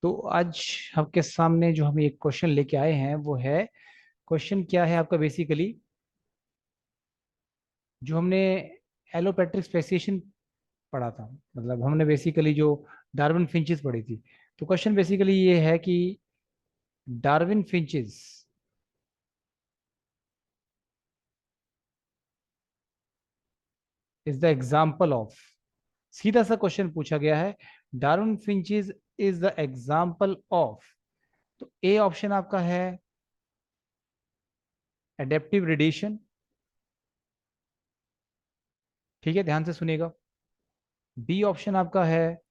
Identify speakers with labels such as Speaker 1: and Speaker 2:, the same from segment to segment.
Speaker 1: तो आज आपके सामने जो हम एक क्वेश्चन लेके आए हैं वो है, क्वेश्चन क्या है आपका बेसिकली, जो हमने एलोपेट्रिक स्पेसिएशन पढ़ा था, मतलब हमने बेसिकली जो डार्विन फिंचेस पढ़ी थी। तो क्वेश्चन बेसिकली ये है कि Darwin finches is the example of, सीधा सा क्वेश्चन पूछा गया है, Darwin finches is the example of. तो ए ऑप्शन आपका है एडेप्टिव रेडिएशन, ठीक है, ध्यान से सुनिएगा। बी ऑप्शन आपका है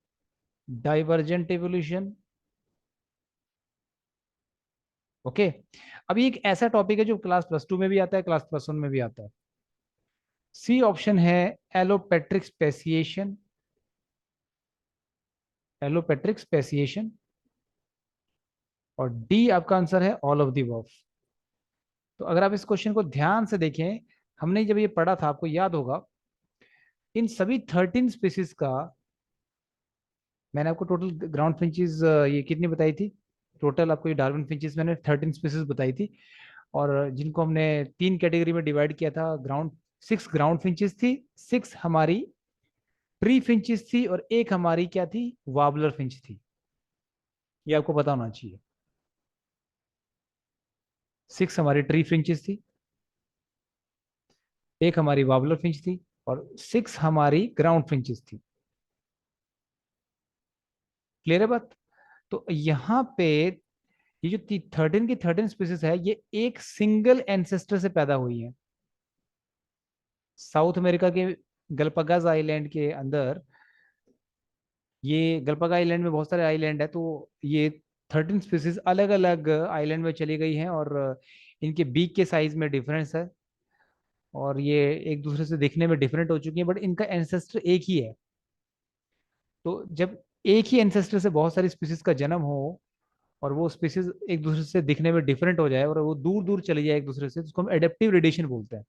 Speaker 1: डाइवर्जेंट एवोल्यूशन। ओके, अभी एक ऐसा टॉपिक है जो क्लास +2 में भी आता है, क्लास +1 में भी आता है। सी ऑप्शन है एलोपेट्रिक स्पेसिएशन, एलोपेट्रिक स्पेसिएशन। और डी आपका आंसर है ऑल ऑफ दी अबव। तो अगर आप इस क्वेश्चन को ध्यान से देखें, हमने जब ये पढ़ा था आपको याद होगा, इन सभी 13 स्पीसीज का मैंने आपको टोटल ग्राउंड फिंचेस ये कितनी बताई थी, टोटल आपको ये डार्विन फिंचेस मैंने 13 स्पीसीज बताई थी, और जिनको हमने 3 कैटेगरी में डिवाइड किया था। ग्राउंड 6 ग्राउंड फिंचेस थी, 6 हमारी ट्री फिंचेस थी, और एक हमारी क्या थी, वार्बलर फिंच थी। ये आपको पता होना चाहिए। 6 हमारी ट्री फिंचेस थी, एक हमारी वार्बलर फिंच थी, और 6 हमारी ग्राउंड फिंचेस थी। क्लियर है बात? तो यहाँ पे ये जो 13 की 13 स्पीसीज है, ये एक सिंगल एंसेस्टर से पैदा हुई है। साउथ अमेरिका के गलपागास आइलैंड के अंदर, ये गलपागा आइलैंड में बहुत सारे आइलैंड है, तो ये 13 स्पीसीज अलग अलग आइलैंड में चली गई हैं, और इनके बीक के साइज में डिफरेंस है, और ये एक दूसरे से दिखने में डिफरेंट हो चुकी हैं, बट इनका एंसेस्टर एक ही है। तो जब एक ही एंसेस्टर से बहुत सारी स्पीसीज का जन्म हो, और वो स्पीसीज एक दूसरे से दिखने में डिफरेंट हो जाए, और वो दूर दूर चली जाए एक दूसरे से, तो उसको हम एडेप्टिव रेडिएशन बोलते हैं।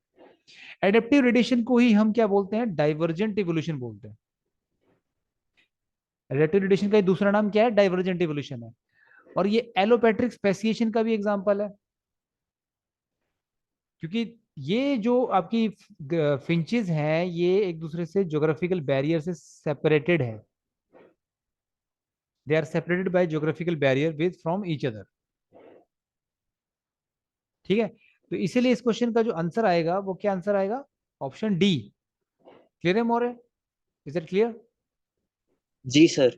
Speaker 1: एडेप्टिव रेडिएशन को ही हम क्या बोलते हैं, डाइवर्जेंट इवोल्यूशन बोलते हैं। एडेप्टिव रेडिएशन का दूसरा नाम क्या है, डाइवर्जेंट इवोल्यूशन है। और ये एलोपेट्रिक स्पेसिएशन का भी एग्जांपल है, क्योंकि ये जो आपकी फिंचेस हैं, ये एक दूसरे से ज्योग्राफिकल बैरियर से सेपरेटेड है। They are separated by geographical barrier with from each other. ठीक है, तो इसीलिए इस क्वेश्चन का जो आंसर आएगा वो क्या आंसर आएगा, ऑप्शन डी। क्लियर है मोरे, इज इट क्लियर?
Speaker 2: जी सर।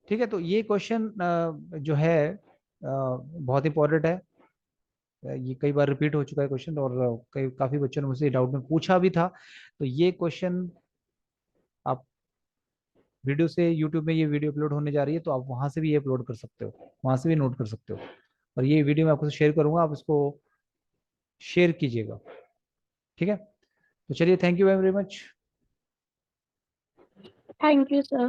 Speaker 1: ठीक है, तो ये क्वेश्चन जो है बहुत इंपॉर्टेंट है। ये कई बार रिपीट हो चुका है क्वेश्चन, और कई काफी बच्चों ने मुझसे डाउट में पूछा भी था। तो ये क्वेश्चन आप वीडियो से, यूट्यूब में ये वीडियो अपलोड होने जा रही है, तो आप वहां से भी ये अपलोड कर सकते हो, वहां से भी नोट कर सकते हो। और ये वीडियो मैं आपको शेयर करूंगा, आप इसको शेयर कीजिएगा। ठीक है, तो चलिए, thank you very much.
Speaker 3: Thank you sir.